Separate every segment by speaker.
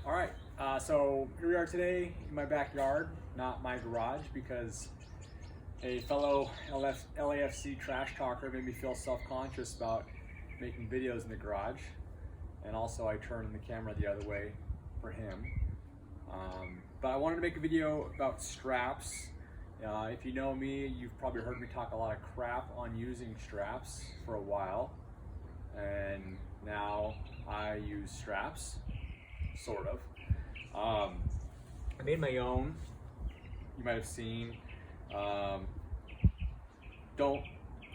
Speaker 1: All right, so here we are today in my backyard, not my garage, because a fellow LAFC trash talker made me feel self-conscious about making videos in the garage, and also I turned the camera the other way for him. But I wanted to make a video about straps. If you know me, you've probably heard me talk a lot of crap on using straps for a while, and now I use straps. Sort of. I made my own. You might have seen. Don't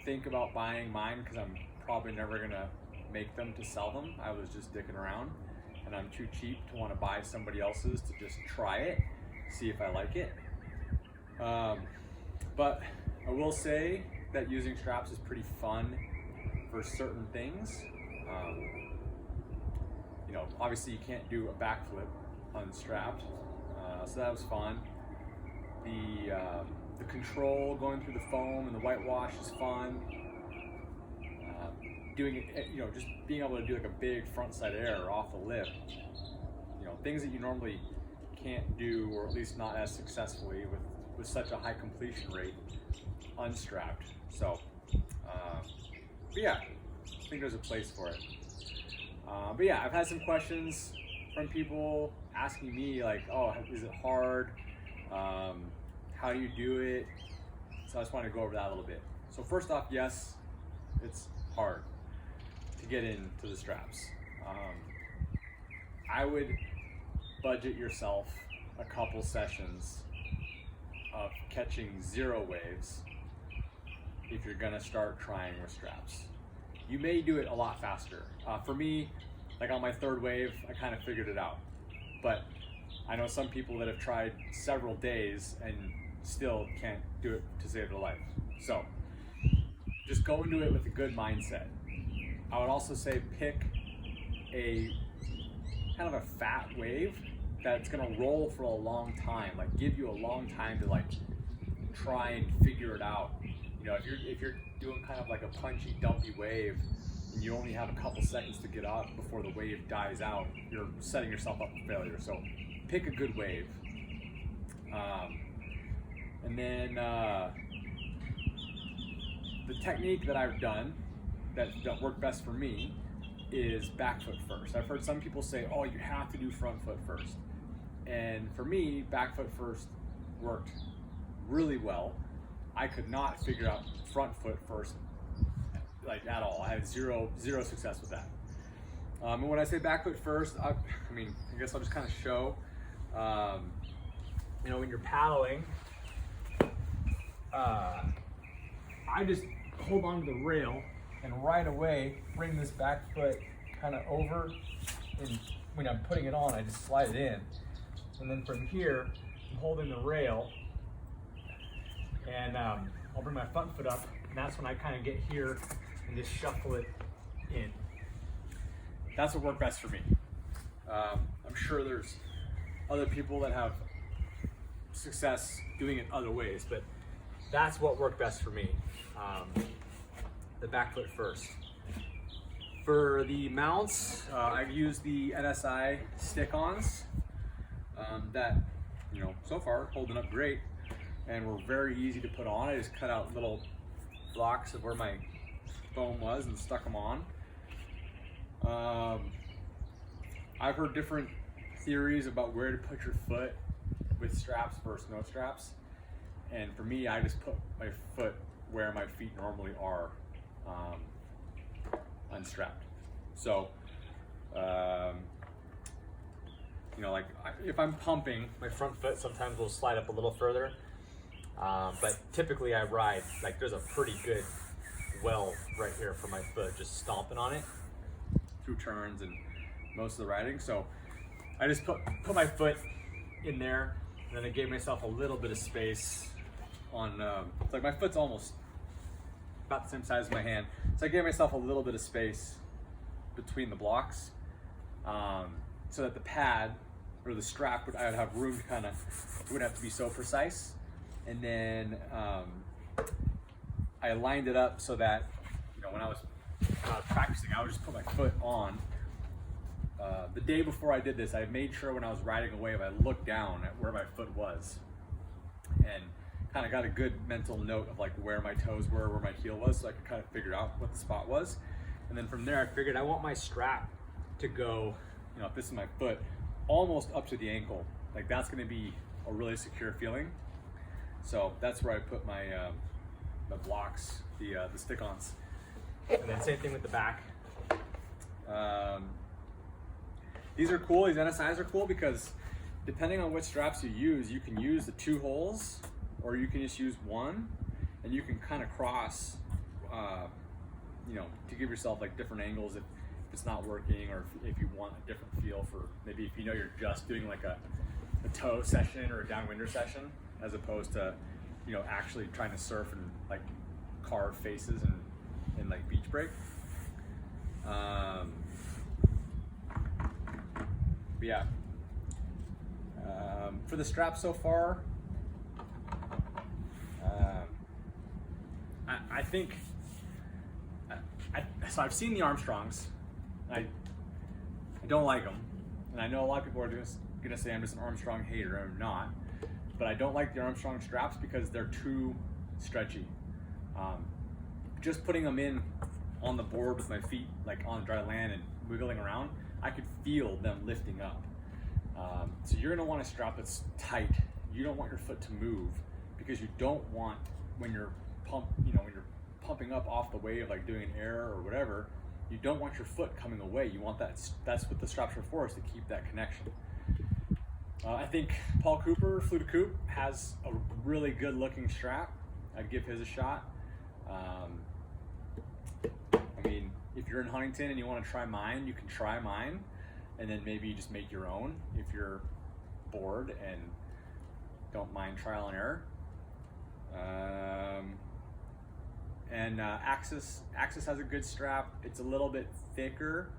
Speaker 1: think about buying mine because I'm probably never gonna make them to sell them. I was just dicking around, and I'm too cheap to want to buy somebody else's to just try it, see if I like it. But I will say that using straps is pretty fun for certain things. You know, obviously you can't do a backflip unstrapped, so that was fun. The control going through the foam and the whitewash is fun. Doing it, you know, just being able to do like a big front side air off the lip. You know, things that you normally can't do, or at least not as successfully with such a high completion rate unstrapped. So, but yeah, I think there's a place for it. But yeah, I've had some questions from people asking me like, oh, is it hard? How do you do it? So I just want to go over that a little bit. So first off, yes, it's hard to get into the straps. I would budget yourself a couple sessions of catching 0 waves if you're gonna start trying with straps. You may do it a lot faster. For me, like on my 3rd wave, I kind of figured it out. But I know some people that have tried several days and still can't do it to save their life. So just go into it with a good mindset. I would also say pick a kind of a fat wave that's gonna roll for a long time, like give you a long time to like try and figure it out. You know, if you're doing kind of like a punchy, dumpy wave, and you only have a couple seconds to get up before the wave dies out, you're setting yourself up for failure. So pick a good wave. And then the technique that I've done that worked best for me is back foot first. I've heard some people say, oh, you have to do front foot first. And for me, back foot first worked really well. I could not figure out front foot first, like at all. I had zero success with that. And when I say back foot first, I guess I'll just kind of show. You know, when you're paddling, I just hold on to the rail and right away bring this back foot kind of over, and when I'm putting it on, I just slide it in. And then from here, I'm holding the rail, and I'll bring my front foot up, and that's when I kind of get here and just shuffle it in. That's what worked best for me. I'm sure there's other people that have success doing it other ways, but that's what worked best for me. The back foot first. For the mounts, I've used the NSI stick-ons that, you know, so far holding up great and were very easy to put on. I just cut out little blocks of where my foam was and stuck them on. I've heard different theories about where to put your foot with straps versus no straps. And for me, I just put my foot where my feet normally are, unstrapped. So, you know, like if I'm pumping, my front foot sometimes will slide up a little further. But typically I ride, like there's a pretty good well right here for my foot, just stomping on it through turns and most of the riding. So I just put my foot in there, and then I gave myself a little bit of space on, it's like my foot's almost about the same size as my hand. So I gave myself a little bit of space between the blocks, so that the pad or the strap I would have room to kind of, it wouldn't have to be so precise. And then I lined it up so that, you know, when I was practicing, I would just put my foot on the day before I did this, I made sure when I was riding a wave, I looked down at where my foot was and kind of got a good mental note of like where my toes were, where my heel was, so I could kind of figure out what the spot was. And then from there, I figured I want my strap to go, you know, if this is my foot, almost up to the ankle. Like that's gonna be a really secure feeling. So that's where I put my my blocks, the stick-ons. And then same thing with the back. These are cool, these NSIs are cool because depending on which straps you use, you can use the 2 holes or you can just use one, and you can kind of cross, you know, to give yourself like different angles if it's not working, or if you want a different feel for, maybe if you know you're just doing like a toe session or a downwinder session, as opposed to, you know, actually trying to surf and like carve faces and like beach break. But yeah, for the strap so far, I think, so I've seen the Armstrongs. I don't like them, and I know a lot of people are just gonna say I'm just an Armstrong hater. I'm not, but I don't like the Armstrong straps because they're too stretchy. Just putting them in on the board with my feet like on dry land and wiggling around, I could feel them lifting up. So you're gonna want a strap that's tight. You don't want your foot to move because you don't want, when you're when you're pumping up off the wave, like doing an air or whatever, you don't want your foot coming away. You want that, that's what the straps are for, is to keep that connection. I think Paul Cooper, Fluted Coop, has a really good looking strap. I'd give his a shot. I mean, if you're in Huntington and you want to try mine, you can try mine, and then maybe you just make your own if you're bored and don't mind trial and error. Axis has a good strap. It's a little bit thicker,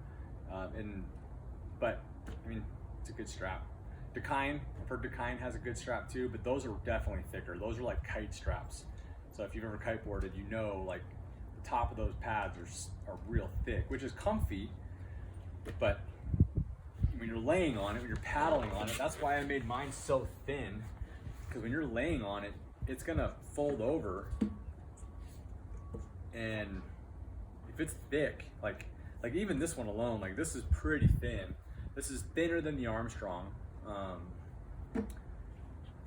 Speaker 1: but I mean, it's a good strap. Dakine, I've heard Dakine has a good strap too, but those are definitely thicker. Those are like kite straps. So if you've ever kiteboarded, you know, like the top of those pads are real thick, which is comfy, but when you're laying on it, when you're paddling on it, that's why I made mine so thin, because when you're laying on it, it's gonna fold over, and if it's thick, like even this one alone, like this is pretty thin. This is thinner than the Armstrong.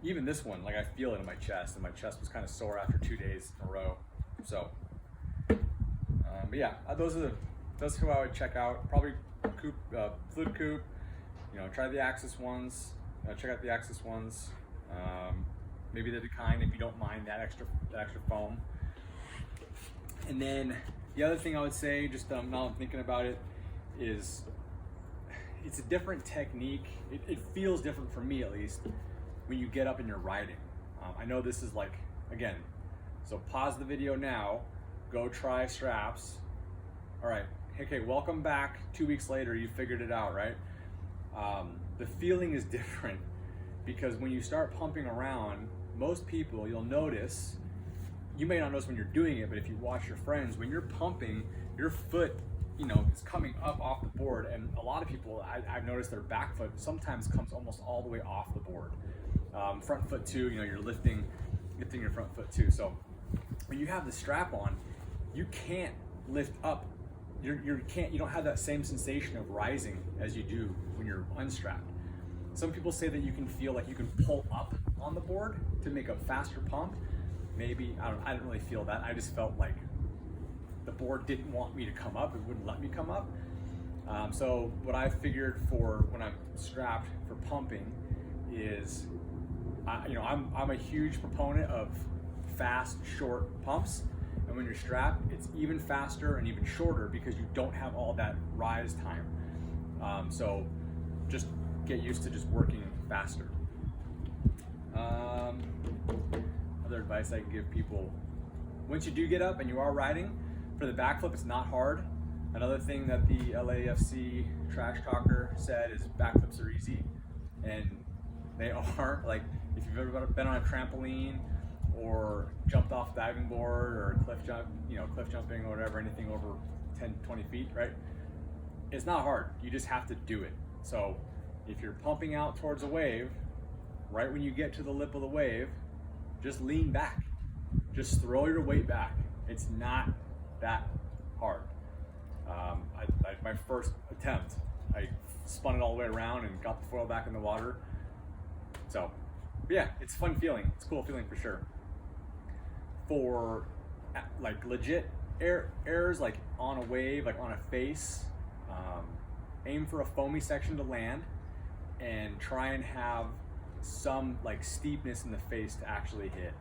Speaker 1: Even this one, like I feel it in my chest, and my chest was kind of sore after 2 days in a row. So, but yeah, that's who I would check out. Probably Fluted Coop. You know, try the Axis ones. Check out the Axis ones. Maybe the Dakine if you don't mind that extra foam. And then the other thing I would say, just now I'm thinking about it, is it's a different technique. It feels different for me, at least, when you get up and you're riding. I know this is like, again, so pause the video now, go try straps. All right, okay, welcome back 2 weeks later, you figured it out, right? The feeling is different because when you start pumping around, most people, you'll notice, you may not notice when you're doing it, but if you watch your friends, when you're pumping, your foot, you know, is coming up off the board, and a lot of people, I've noticed their back foot sometimes comes almost all the way off the board. Front foot too, you know, you're lifting your front foot too. So when you have the strap on, you can't lift up. You don't have that same sensation of rising as you do when you're unstrapped. Some people say that you can feel like you can pull up on the board to make a faster pump. Maybe, I didn't really feel that. I just felt like the board didn't want me to come up. It wouldn't let me come up. So what I figured for when I'm strapped for pumping is, you know, I'm a huge proponent of fast, short pumps. And when you're strapped, it's even faster and even shorter because you don't have all that rise time. So just get used to just working faster. Other advice I can give people, once you do get up and you are riding, for the backflip, it's not hard. Another thing that the LAFC trash talker said is backflips are easy, and they aren't. Like, if you've ever been on a trampoline or jumped off a diving board or cliff jumping or whatever, anything over 10, 20 feet, right? it's not hard. You just have to do it. So if you're pumping out towards a wave, right when you get to the lip of the wave, just lean back. Just throw your weight back. It's not that hard. My first attempt, I spun it all the way around and got the foil back in the water. So, but yeah, it's a fun feeling. It's a cool feeling for sure. For like legit errors, like on a wave, like on a face, aim for a foamy section to land and try and have some like steepness in the face to actually hit.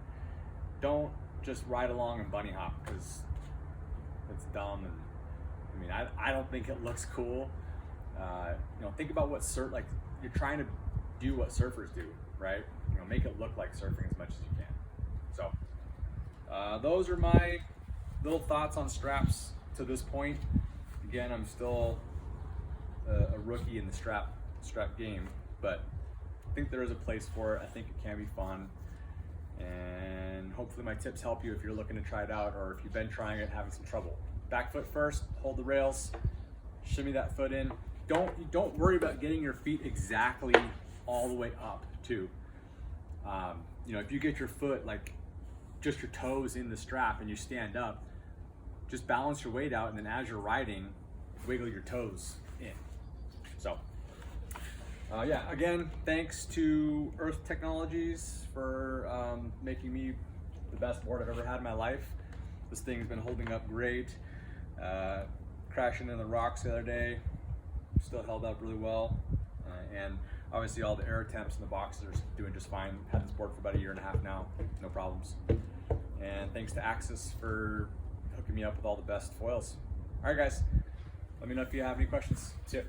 Speaker 1: Don't just ride along and bunny hop, because it's dumb, and I mean, I don't think it looks cool. You know, think about what like you're trying to do what surfers do, right? You know, make it look like surfing as much as you can. So those are my little thoughts on straps to this point. Again, I'm still a rookie in the strap game, but I think there is a place for it. I think it can be fun, and hopefully my tips help you if you're looking to try it out, or if you've been trying it having some trouble. Back foot first, hold the rails, shimmy that foot in. Don't worry about getting your feet exactly all the way up too. You know, if you get your foot like just your toes in the strap and you stand up, just balance your weight out, and then as you're riding, wiggle your toes in. So yeah, again, thanks to Earth Technologies for making me the best board I've ever had in my life. This thing's been holding up great. Crashing in the rocks the other day, still held up really well. And obviously all the air temps in the boxes are doing just fine. Had this board for about 1.5 years now, no problems. And thanks to Axis for hooking me up with all the best foils. All right, guys, let me know if you have any questions. See ya.